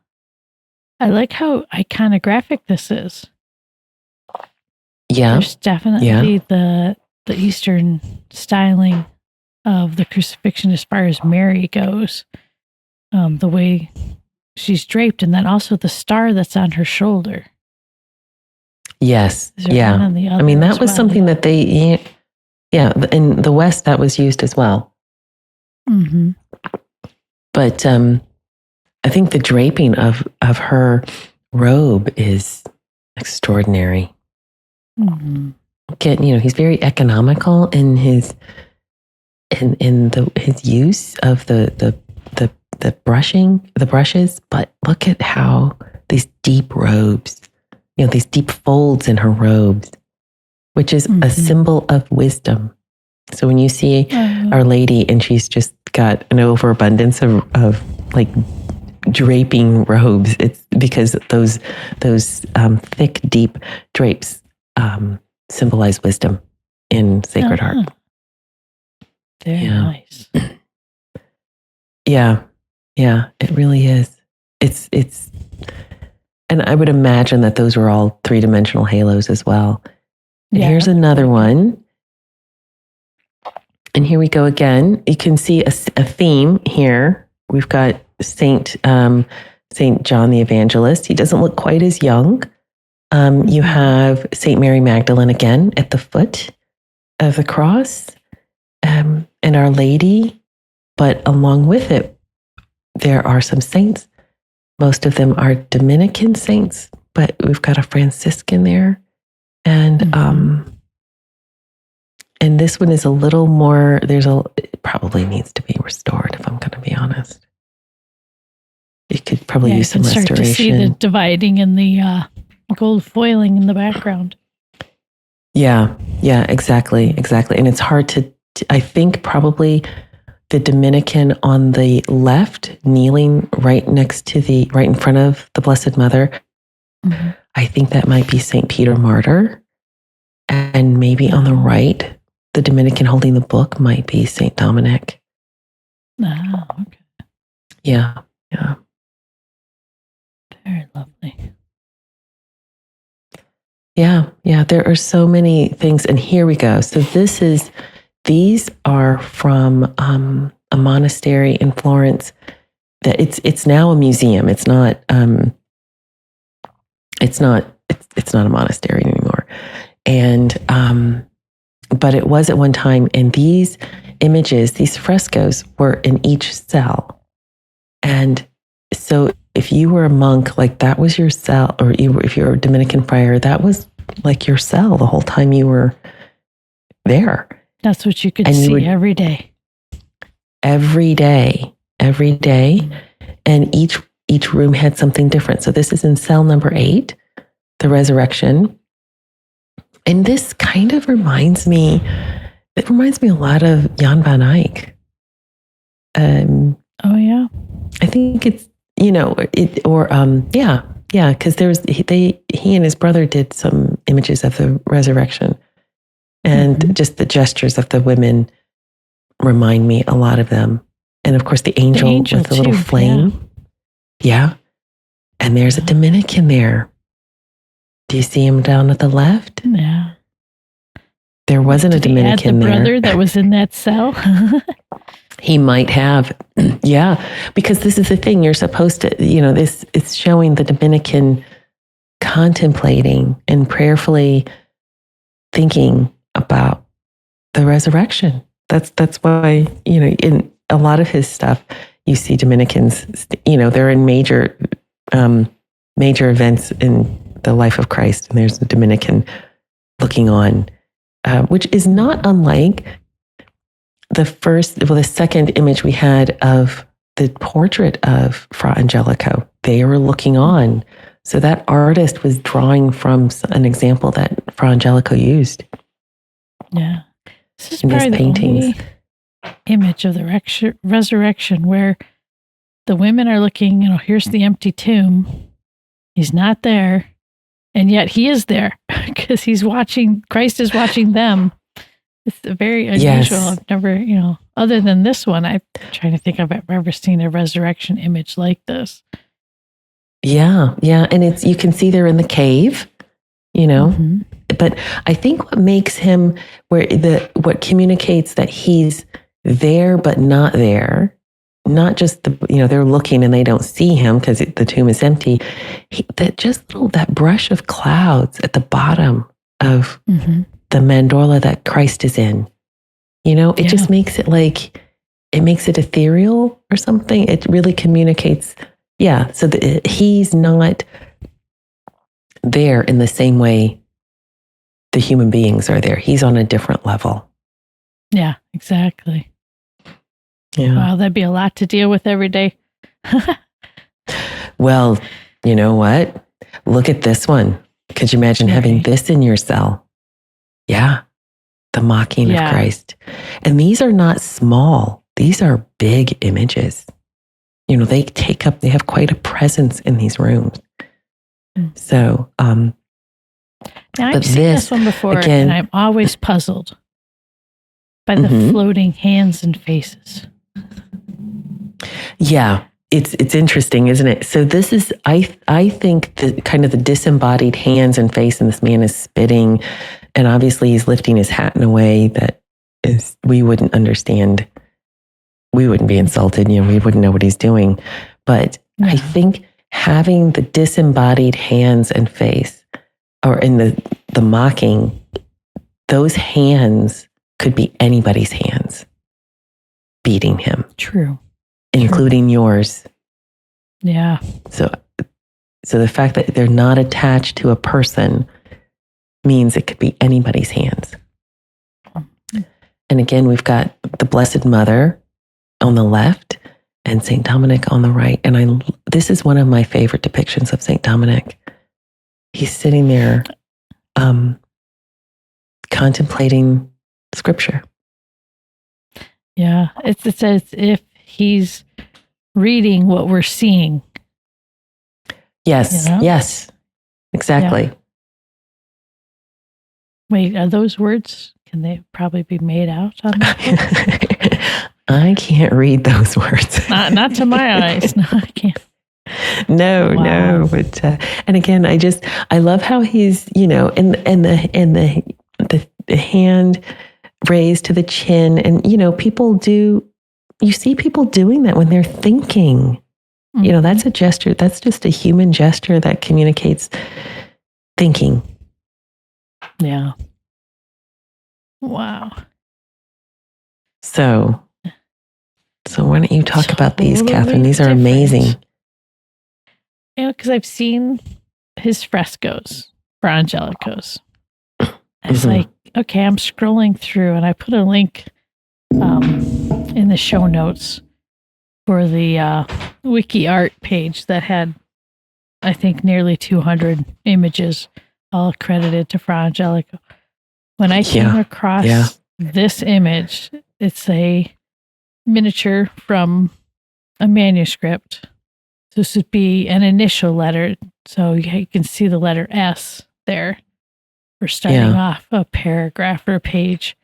[SPEAKER 2] I like how iconographic this is.
[SPEAKER 1] Yeah.
[SPEAKER 2] There's definitely the Eastern styling of the crucifixion as far as Mary goes. The way she's draped, and then also the star that's on her shoulder.
[SPEAKER 1] Yes. Yeah. I mean, that was something that they, in the West, that was used as well. But I think the draping of her robe is extraordinary. Again, he's very economical in his his use of the brushes, but look at how these deep robes, these deep folds in her robes, which is a symbol of wisdom. So when you see Our Lady and she's just got an overabundance of like draping robes, it's because those thick, deep drapes symbolize wisdom in Sacred Heart.
[SPEAKER 2] Very nice.
[SPEAKER 1] Yeah, it really is. It's, and I would imagine that those were all 3-dimensional halos as well. And here's another one. And here we go again. You can see a theme here. We've got Saint John the Evangelist. He doesn't look quite as young. You have Saint Mary Magdalene again at the foot of the cross, and Our Lady. But along with it, there are some saints. Most of them are Dominican saints, but we've got a Franciscan there, and this one is a little more. It probably needs to be restored, if I'm going to be honest. You could probably use some restoration.
[SPEAKER 2] Start to see the dividing and the gold foiling in the background.
[SPEAKER 1] Yeah, exactly. And it's hard to I think probably the Dominican on the left, kneeling right in front of the Blessed Mother. I think that might be St. Peter Martyr. And maybe on the right, the Dominican holding the book might be St. Dominic.
[SPEAKER 2] Oh, okay.
[SPEAKER 1] Yeah.
[SPEAKER 2] Very lovely.
[SPEAKER 1] Yeah. There are so many things. And here we go. So these are from a monastery in Florence. That it's now a museum. It's not a monastery anymore. And but it was at one time. And these images, these frescoes, were in each cell. And so if you were a monk, like that was your cell, or if you're a Dominican friar, that was like your cell the whole time you were there.
[SPEAKER 2] That's what you could see every day.
[SPEAKER 1] Every day. And each room had something different. So this is in cell number 8, the Resurrection. And this kind of reminds me a lot of Jan van Eyck.
[SPEAKER 2] Oh yeah.
[SPEAKER 1] I think it's, because he and his brother did some images of the Resurrection. And just the gestures of the women remind me a lot of them. And of course, the angel with the little flame. Yeah. And there's a Dominican there. Do you see him down at the left?
[SPEAKER 2] Yeah.
[SPEAKER 1] There wasn't a Dominican there.
[SPEAKER 2] The brother that was in that cell?
[SPEAKER 1] He might have. Yeah. Because this is the thing. You're supposed to, it's showing the Dominican contemplating and prayerfully thinking about the resurrection. That's why, in a lot of his stuff, you see Dominicans, they're in major events in the life of Christ, and there's a Dominican looking on, which is not unlike the second image we had of the portrait of Fra Angelico. They were looking on. So that artist was drawing from an example that Fra Angelico used.
[SPEAKER 2] Yeah. This is probably the only image of the resurrection where the women are looking, here's the empty tomb. He's not there. And yet he is there because Christ is watching them. It's very unusual.
[SPEAKER 1] Yes.
[SPEAKER 2] I've never, other than this one, I'm trying to think if I've ever seen a resurrection image like this.
[SPEAKER 1] Yeah. Yeah. And you can see they're in the cave,
[SPEAKER 2] Mm-hmm.
[SPEAKER 1] But I think what makes him what communicates that he's there, but not there, not just they're looking and they don't see him because the tomb is empty. That brush of clouds at the bottom of the mandorla that Christ is in, it just makes it makes it ethereal or something. It really communicates. Yeah. So he's not there in the same way the human beings are there. He's on a different level.
[SPEAKER 2] Yeah, exactly.
[SPEAKER 1] Yeah.
[SPEAKER 2] Wow, that'd be a lot to deal with every day.
[SPEAKER 1] Well, you know what? Look at this one. Could you imagine having this in your cell? Yeah. The mocking of Christ. And these are not small. These are big images. They have quite a presence in these rooms. So,
[SPEAKER 2] now I've seen this one before,
[SPEAKER 1] again,
[SPEAKER 2] and I'm always puzzled by the floating hands and faces.
[SPEAKER 1] Yeah, it's interesting, isn't it? So this is, I think, the kind of the disembodied hands and face, and this man is spitting, and obviously he's lifting his hat in a way that we wouldn't understand. We wouldn't be insulted, we wouldn't know what he's doing. But I think having the disembodied hands and face, or in the mocking, those hands could be anybody's hands beating him.
[SPEAKER 2] True.
[SPEAKER 1] Including yours.
[SPEAKER 2] Yeah.
[SPEAKER 1] So the fact that they're not attached to a person means it could be anybody's hands. And again, we've got the Blessed Mother on the left and St. Dominic on the right. And this is one of my favorite depictions of St. Dominic. He's sitting there contemplating scripture.
[SPEAKER 2] Yeah, it's as if he's reading what we're seeing.
[SPEAKER 1] Yes, yes, exactly.
[SPEAKER 2] Yeah. Wait, are those words, can they probably be made out on that?
[SPEAKER 1] I can't read those words.
[SPEAKER 2] Not to my eyes. No, I can't.
[SPEAKER 1] No. But and again, I love how he's, in the hand raised to the chin, and you see people doing that when they're thinking. That's a gesture. That's just a human gesture that communicates thinking.
[SPEAKER 2] Yeah. Wow.
[SPEAKER 1] So why don't you talk about these, Kathryn? These are amazing.
[SPEAKER 2] Because I've seen his frescoes, Fra Angelico's. It's like, okay, I'm scrolling through, and I put a link in the show notes for the wiki art page that had, I think, nearly 200 images, all credited to Fra Angelico. When I came across this image, it's a miniature from a manuscript. This would be an initial letter, so you can see the letter S there for starting off a paragraph or a page.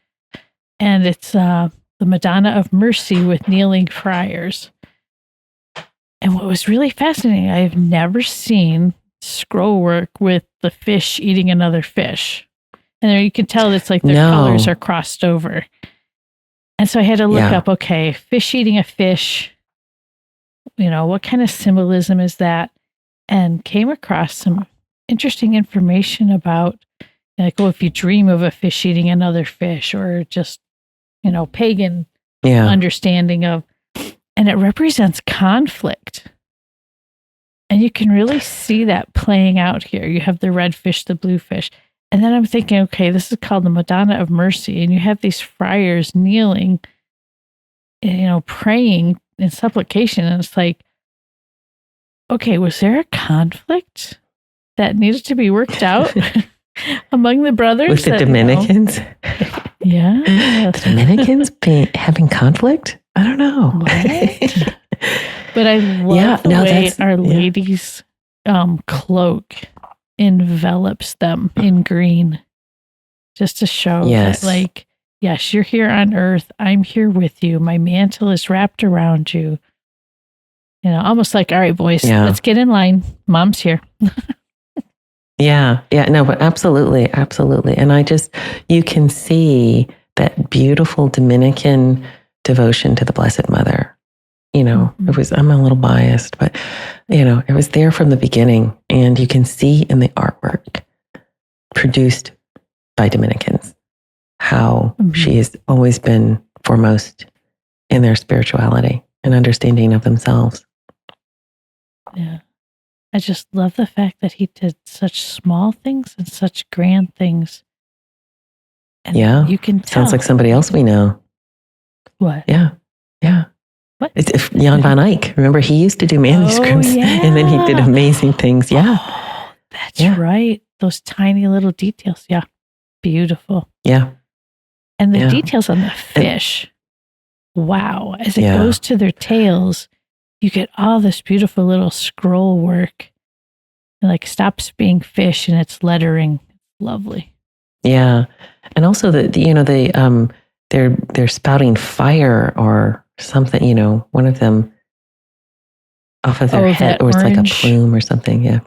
[SPEAKER 2] And it's the Madonna of Mercy with kneeling friars. And what was really fascinating, I've never seen scroll work with the fish eating another fish. And there you can tell it's like their colors are crossed over. And so I had to look up, okay, fish eating a fish, what kind of symbolism is that? And came across some interesting information about, if you dream of a fish eating another fish, or just, pagan understanding of. and it represents conflict. And you can really see that playing out here. You have the red fish, the blue fish. And then I'm thinking, okay, this is called the Madonna of Mercy. And you have these friars kneeling, praying in supplication. And it's like, okay, was there a conflict that needed to be worked out among the brothers?
[SPEAKER 1] With the Dominicans?
[SPEAKER 2] Yeah.
[SPEAKER 1] The Dominicans having conflict? I don't know.
[SPEAKER 2] What? But I love the way Our Lady's cloak envelops them in green, just to show that, like, yes, you're here on earth. I'm here with you. My mantle is wrapped around you. Almost like, all right, boys, let's get in line. Mom's here.
[SPEAKER 1] No, but absolutely. And you can see that beautiful Dominican devotion to the Blessed Mother. I'm a little biased, but, it was there from the beginning. And you can see in the artwork produced by Dominicans how she has always been foremost in their spirituality and understanding of themselves.
[SPEAKER 2] Yeah. I just love the fact that he did such small things and such grand things. And you can tell.
[SPEAKER 1] Sounds like somebody else we know.
[SPEAKER 2] What?
[SPEAKER 1] Yeah.
[SPEAKER 2] What?
[SPEAKER 1] It's Jan van Eyck. Remember, he used to do manuscripts and then he did amazing things. Yeah.
[SPEAKER 2] Oh, that's right. Those tiny little details. Yeah. Beautiful.
[SPEAKER 1] Yeah.
[SPEAKER 2] And the details on the fish. Wow. As it goes to their tails, you get all this beautiful little scroll work. It like stops being fish and it's lettering. Lovely.
[SPEAKER 1] Yeah. And also they're spouting fire or something, one of them off of their head, or it's like a plume or something.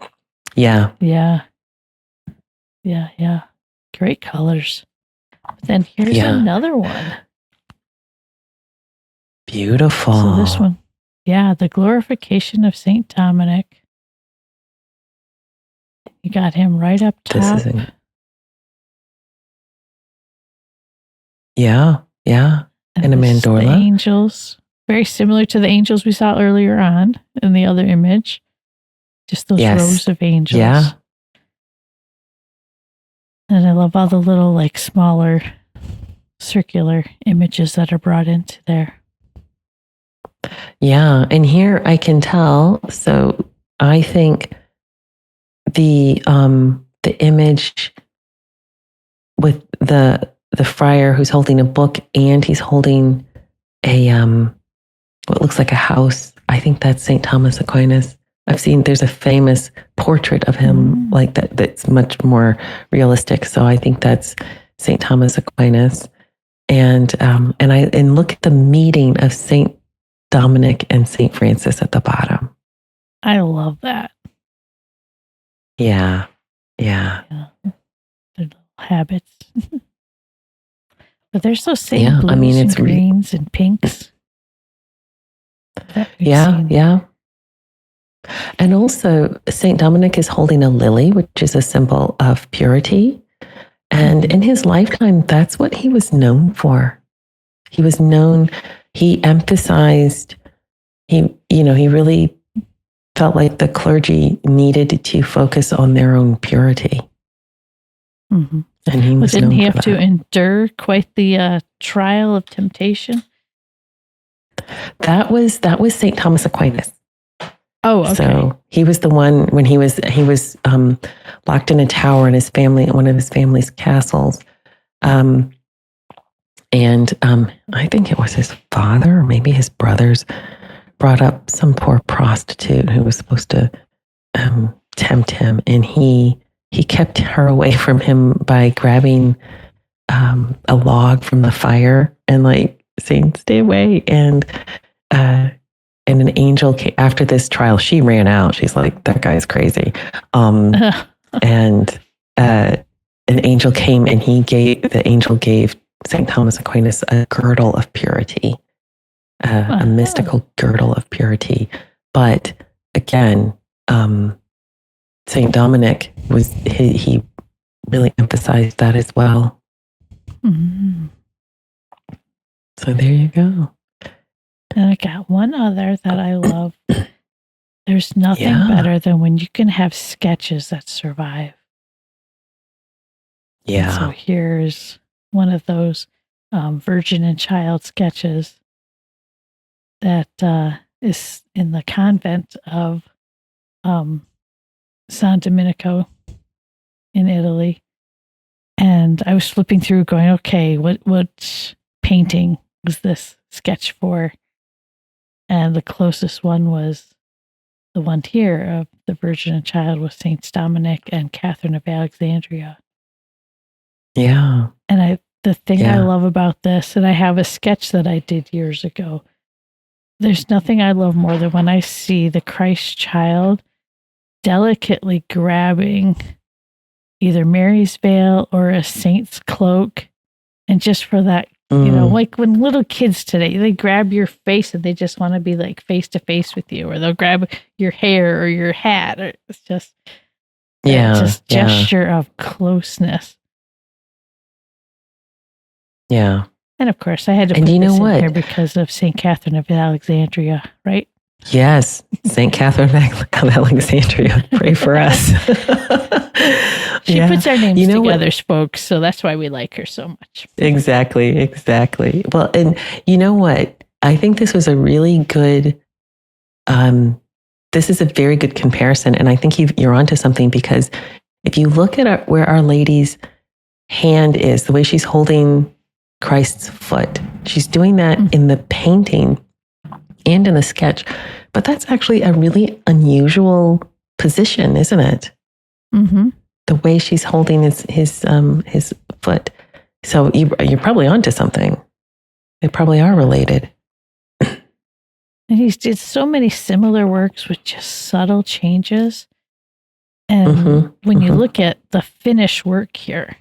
[SPEAKER 1] Yeah.
[SPEAKER 2] Great colors. But then here's another one.
[SPEAKER 1] Beautiful.
[SPEAKER 2] So this one, the glorification of Saint Dominic. You got him right up top.
[SPEAKER 1] And a mandorla.
[SPEAKER 2] The angels, very similar to the angels we saw earlier on in the other image. Just those rows of angels.
[SPEAKER 1] Yeah.
[SPEAKER 2] And I love all the little, like, smaller circular images that are brought into there.
[SPEAKER 1] Yeah. And here I can tell. So I think the image with the friar who's holding a book and he's holding a what looks like a house. I think that's St. Thomas Aquinas. There's a famous portrait of him like that that's much more realistic. So I think that's St. Thomas Aquinas. And look at the meeting of St. Dominic and St. Francis at the bottom.
[SPEAKER 2] I love that.
[SPEAKER 1] Yeah.
[SPEAKER 2] Their little habits. But they're so same blues and greens and pinks.
[SPEAKER 1] Yeah. And also, St. Dominic is holding a lily, which is a symbol of purity. And in his lifetime, that's what he was known for. He emphasized, he really felt like the clergy needed to focus on their own purity.
[SPEAKER 2] Mm-hmm.
[SPEAKER 1] And he was
[SPEAKER 2] didn't
[SPEAKER 1] known
[SPEAKER 2] he have
[SPEAKER 1] for
[SPEAKER 2] to
[SPEAKER 1] that.
[SPEAKER 2] endure quite the trial of temptation?
[SPEAKER 1] That was St. Thomas Aquinas.
[SPEAKER 2] Oh, okay.
[SPEAKER 1] So he was the one when he was locked in a tower in one of his family's castles. I think it was his father or maybe his brothers brought up some poor prostitute who was supposed to tempt him. And he kept her away from him by grabbing a log from the fire and like saying, "Stay away." And an angel came after this trial. She ran out. She's like, "That guy's crazy." And an angel came and the angel gave St. Thomas Aquinas a girdle of purity, a mystical girdle of purity. But again, St. Dominic he really emphasized that as well.
[SPEAKER 2] Mm-hmm.
[SPEAKER 1] So there you go.
[SPEAKER 2] And I got one other that I love. There's nothing
[SPEAKER 1] Yeah.
[SPEAKER 2] better than when you can have sketches that survive.
[SPEAKER 1] Yeah.
[SPEAKER 2] And so here's one of those Virgin and Child sketches that is in the convent of San Domenico in Italy. And I was flipping through going, okay, what painting was this sketch for? And the closest one was the one here of the Virgin and Child with Saints Dominic and Kathryn of Alexandria.
[SPEAKER 1] Yeah.
[SPEAKER 2] And the thing I love about this, and I have a sketch that I did years ago. There's nothing I love more than when I see the Christ child delicately grabbing either Mary's veil or a saint's cloak. And just for that, like when little kids today, they grab your face and they just want to be like face to face with you, or they'll grab your hair or your hat. Or it's just, gesture of closeness.
[SPEAKER 1] Yeah.
[SPEAKER 2] And of course, I had to put this in here because of St. Kathryn of Alexandria, right?
[SPEAKER 1] Yes, St. Kathryn of Alexandria, pray for us.
[SPEAKER 2] She puts our names together, folks, so that's why we like her so much.
[SPEAKER 1] Exactly. Well, and you know what? I think this was a really good, this is a very good comparison, and I think you're onto something, because if you look at where Our Lady's hand is, the way she's holding Christ's foot, she's doing that in the painting and in the sketch, but that's actually a really unusual position, isn't it?
[SPEAKER 2] Mm-hmm.
[SPEAKER 1] The way she's holding his foot. So you're probably onto something. They probably are related.
[SPEAKER 2] And he's did so many similar works with just subtle changes. And when you look at the finished work here,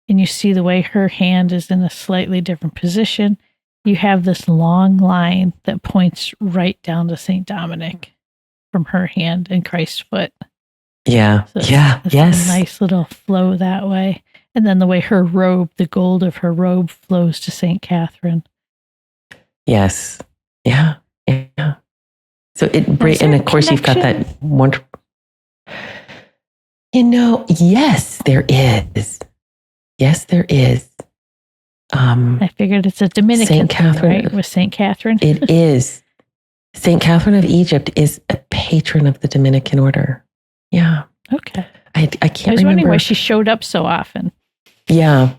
[SPEAKER 2] and you see the way her hand is in a slightly different position, you have this long line that points right down to St. Dominic from her hand and Christ's foot.
[SPEAKER 1] Yeah.
[SPEAKER 2] So
[SPEAKER 1] Yes.
[SPEAKER 2] A nice little flow that way. And then the way her robe, the gold of her robe, flows to St. Kathryn.
[SPEAKER 1] Yes. Yeah. So and of course you've got that one. Yes, there is. Yes, there is.
[SPEAKER 2] I figured it's a Dominican thing, right? With St. Kathryn.
[SPEAKER 1] It is. St. Kathryn of Egypt is a patron of the Dominican order. Yeah.
[SPEAKER 2] Okay.
[SPEAKER 1] I can't remember.
[SPEAKER 2] I was wondering why she showed up so often.
[SPEAKER 1] Yeah.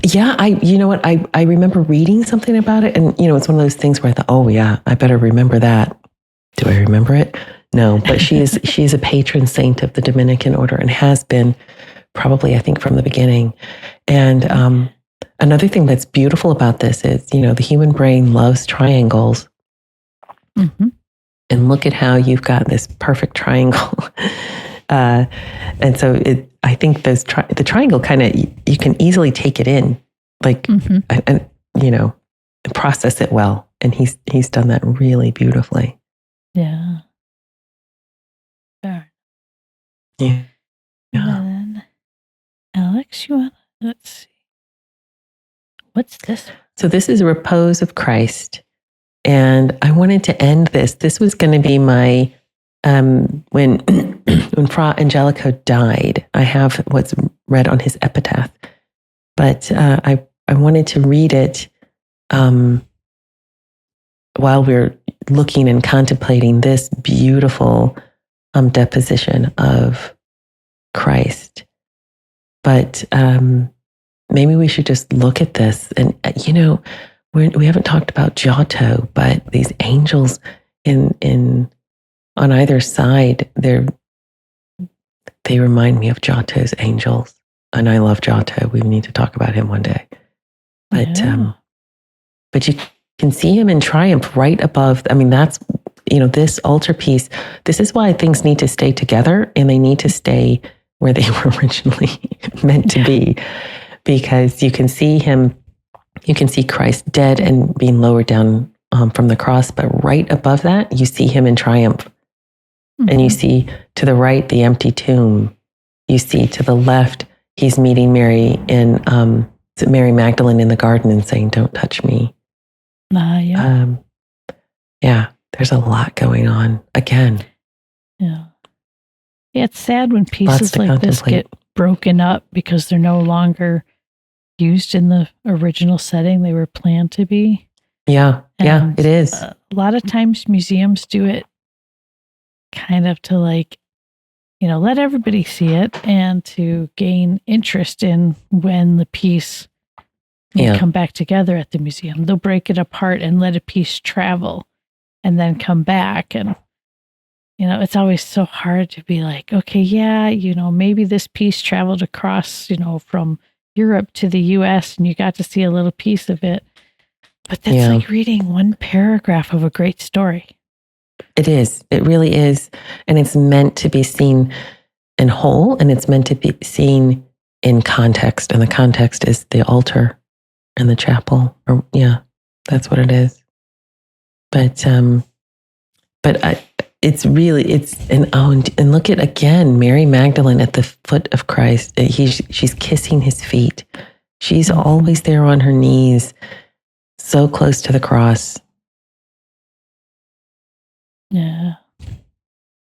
[SPEAKER 1] You know what? I remember reading something about it, and it's one of those things where I thought, oh yeah, I better remember that. Do I remember it? No, but she is a patron saint of the Dominican order, and has been probably, I think, from the beginning. And another thing that's beautiful about this is, the human brain loves triangles. Mm-hmm. And look at how you've got this perfect triangle. And so I think the triangle kind of, you can easily take it in, like, and process it well. And he's done that really beautifully.
[SPEAKER 2] Yeah. Sure.
[SPEAKER 1] Yeah.
[SPEAKER 2] And then, Alix, let's see. What's this?
[SPEAKER 1] So this is a Repose of Christ. And I wanted to end this. This was going to be my, when Fra Angelico died, I have what's read on his epitaph. But I wanted to read it while we're looking and contemplating this beautiful deposition of Christ. But maybe we should just look at this. And, we haven't talked about Giotto, but these angels on either side, they remind me of Giotto's angels. And I love Giotto. We need to talk about him one day. But you can see him in triumph right above. I mean, that's, this altarpiece. This is why things need to stay together, and they need to stay where they were originally meant to be, because you can see him. You can see Christ dead and being lowered down from the cross, but right above that, you see him in triumph. Mm-hmm. And you see to the right, the empty tomb. You see to the left, he's meeting Mary Mary Magdalene in the garden and saying, "Don't touch me."
[SPEAKER 2] Yeah.
[SPEAKER 1] Yeah. There's a lot going on again.
[SPEAKER 2] Yeah. Yeah, it's sad when
[SPEAKER 1] Lots
[SPEAKER 2] pieces
[SPEAKER 1] to
[SPEAKER 2] like this
[SPEAKER 1] contemplate.
[SPEAKER 2] get broken up because they're no longer used in the original setting they were planned to be.
[SPEAKER 1] Yeah. Yeah,
[SPEAKER 2] And
[SPEAKER 1] it is.
[SPEAKER 2] a lot of times museums do it kind of to like, let everybody see it and to gain interest in when the piece may come back together at the museum. They'll break it apart and let a piece travel and then come back. And, it's always so hard to be like, okay, yeah, maybe this piece traveled across, from Europe to the US and you got to see a little piece of it. But that's like reading one paragraph of a great story.
[SPEAKER 1] It is. It really is. And it's meant to be seen in whole, and it's meant to be seen in context. And the context is the altar and the chapel. Or that's what it is. But it's really, and look at again, Mary Magdalene at the foot of Christ. She's kissing his feet. She's always there on her knees, so close to the cross.
[SPEAKER 2] Yeah.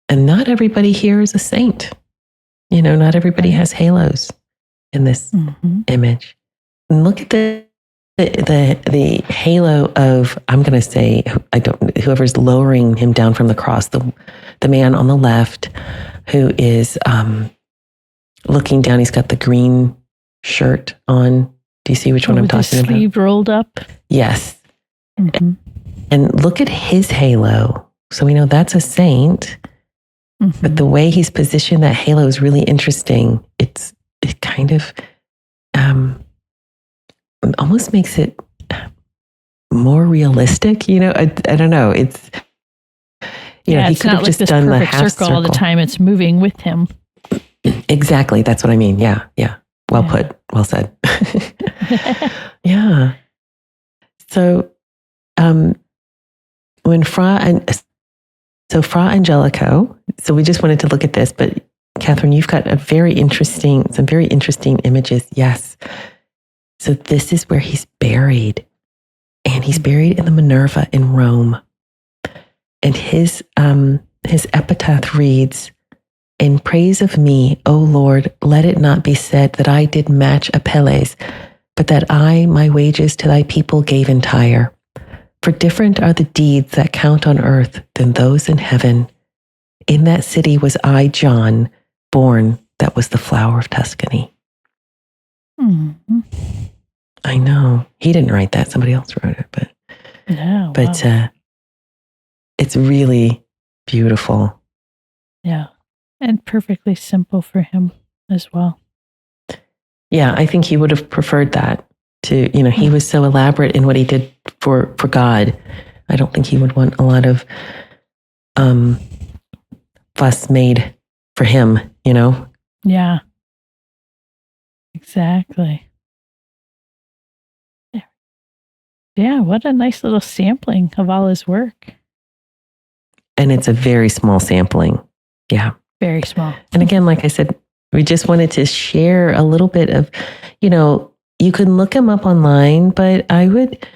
[SPEAKER 1] And not everybody here is a saint. Not everybody has halos in this image. And look at the halo of, I'm going to say, whoever's lowering him down from the cross, the man on the left who is looking down. He's got the green shirt on. Do you see which one I'm talking about?
[SPEAKER 2] Sleeve rolled up.
[SPEAKER 1] Yes. And look at his halo. So we know that's a saint. But the way he's positioned that halo is really interesting. It kind of almost makes it more realistic. I don't know. It's he
[SPEAKER 2] it's
[SPEAKER 1] could
[SPEAKER 2] not
[SPEAKER 1] have
[SPEAKER 2] like
[SPEAKER 1] just
[SPEAKER 2] this
[SPEAKER 1] done the
[SPEAKER 2] perfect
[SPEAKER 1] half
[SPEAKER 2] circle all the time. It's moving with him.
[SPEAKER 1] Exactly. That's what I mean. Yeah. Well put. Well said. Yeah. So when Fra Angelico, so we just wanted to look at this, but Kathryn, you've got some very interesting images. Yes. So this is where he's buried, and he's buried in the Minerva in Rome. And his epitaph reads, "In praise of me, O Lord, let it not be said that I did match Apelles, but that I my wages to thy people gave entire. For different are the deeds that count on earth than those in heaven. In that city was I, John, born that was the flower of Tuscany." I know. He didn't write that. Somebody else wrote it. But it's really beautiful.
[SPEAKER 2] Yeah. And perfectly simple for him as well.
[SPEAKER 1] Yeah, I think he would have preferred that. He was so elaborate in what he did for God. I don't think he would want a lot of fuss made for him,
[SPEAKER 2] Yeah. Exactly. Yeah, what a nice little sampling of all his work.
[SPEAKER 1] And it's a very small sampling. Yeah.
[SPEAKER 2] Very small.
[SPEAKER 1] And again, like I said, we just wanted to share a little bit of, you can look him up online, but I would,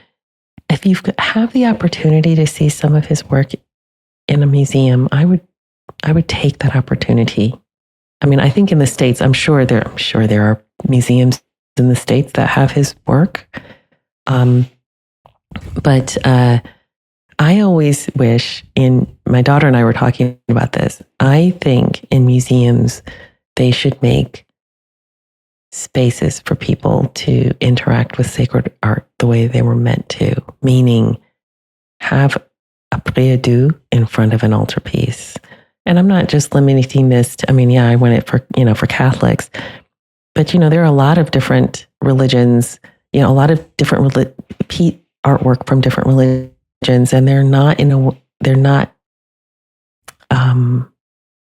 [SPEAKER 1] if you have the opportunity to see some of his work in a museum, I would take that opportunity. I mean, I think in the States, I'm sure there are museums in the States that have his work. But I always wish, my daughter and I were talking about this, I think in museums, they should make spaces for people to interact with sacred art the way they were meant to, meaning have a prière in front of an altarpiece. And I'm not just limiting this to, I want it for Catholics, but there are a lot of different religions, a lot of different artwork from different religions, and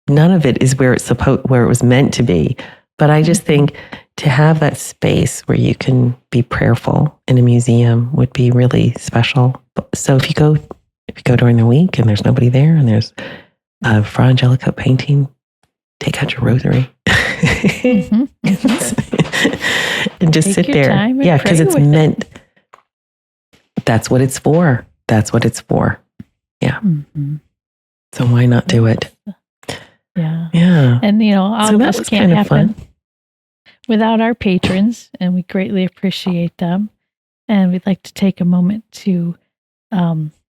[SPEAKER 1] none of it is where it was meant to be. But I just think to have that space where you can be prayerful in a museum would be really special. So if you go during the week and there's nobody there and there's a Fra Angelico painting, take out your rosary and just sit there. Yeah, because it's meant. That's what it's for. That's what it's for. Yeah.
[SPEAKER 2] Mm-hmm.
[SPEAKER 1] So why not do it?
[SPEAKER 2] Yeah.
[SPEAKER 1] Yeah.
[SPEAKER 2] And, all
[SPEAKER 1] So
[SPEAKER 2] of
[SPEAKER 1] that
[SPEAKER 2] this
[SPEAKER 1] was
[SPEAKER 2] can't
[SPEAKER 1] kind of
[SPEAKER 2] happen
[SPEAKER 1] fun.
[SPEAKER 2] without our patrons, and we greatly appreciate them. And we'd like to take a moment to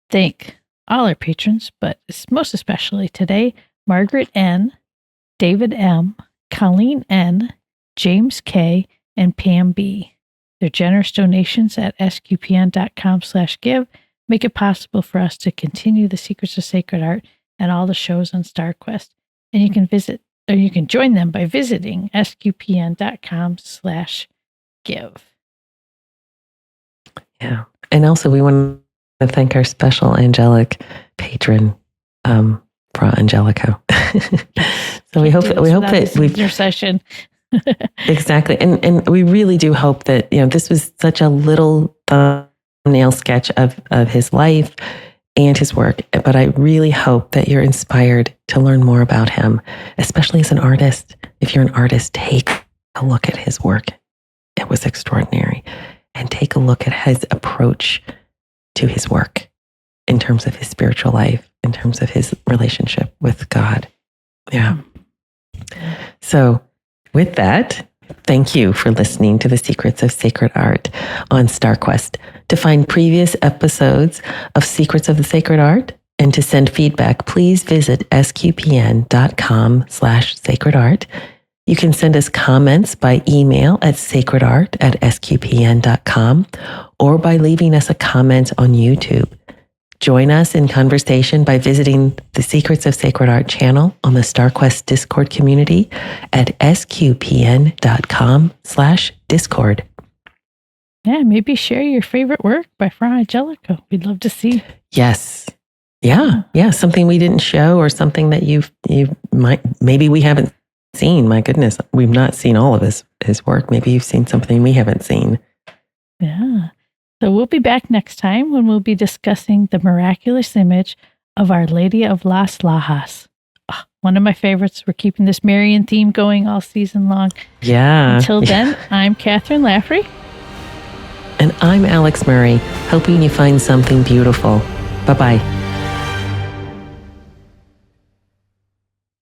[SPEAKER 2] thank all our patrons, but most especially today, Margaret N., David M., Colleen N., James K., and Pam B. Their generous donations at sqpn.com/give make it possible for us to continue the Secrets of Sacred Art and all the shows on StarQuest. And you can join them by visiting sqpn.com/give.
[SPEAKER 1] Yeah. And also we want to thank our special angelic patron, Fra Angelico. So we hope that we've
[SPEAKER 2] intercession.
[SPEAKER 1] Exactly. And we really do hope that, this was such a little thumbnail sketch of his life and his work. But I really hope that you're inspired to learn more about him, especially as an artist. If you're an artist, take a look at his work. It was extraordinary. And take a look at his approach to his work in terms of his spiritual life, in terms of his relationship with God. Yeah. So with that, thank you for listening to the Secrets of Sacred Art on StarQuest. To find previous episodes of Secrets of the Sacred Art and to send feedback, please visit sqpn.com/sacredart. You can send us comments by email at sacredart@sqpn.com or by leaving us a comment on YouTube. Join us in conversation by visiting the Secrets of Sacred Art channel on the StarQuest Discord community at sqpn.com/discord.
[SPEAKER 2] Yeah, maybe share your favorite work by Fra Angelico. We'd love to see.
[SPEAKER 1] Yes. Yeah. Something we didn't show or something that you maybe we haven't seen. My goodness, we've not seen all of his work. Maybe you've seen something we haven't seen.
[SPEAKER 2] Yeah. So we'll be back next time when we'll be discussing the miraculous image of Our Lady of Las Lajas. Oh, one of my favorites. We're keeping this Marian theme going all season long.
[SPEAKER 1] Yeah.
[SPEAKER 2] Until then, I'm Kathryn Laffrey.
[SPEAKER 1] And I'm Alix Murray, hoping you find something beautiful. Bye-bye.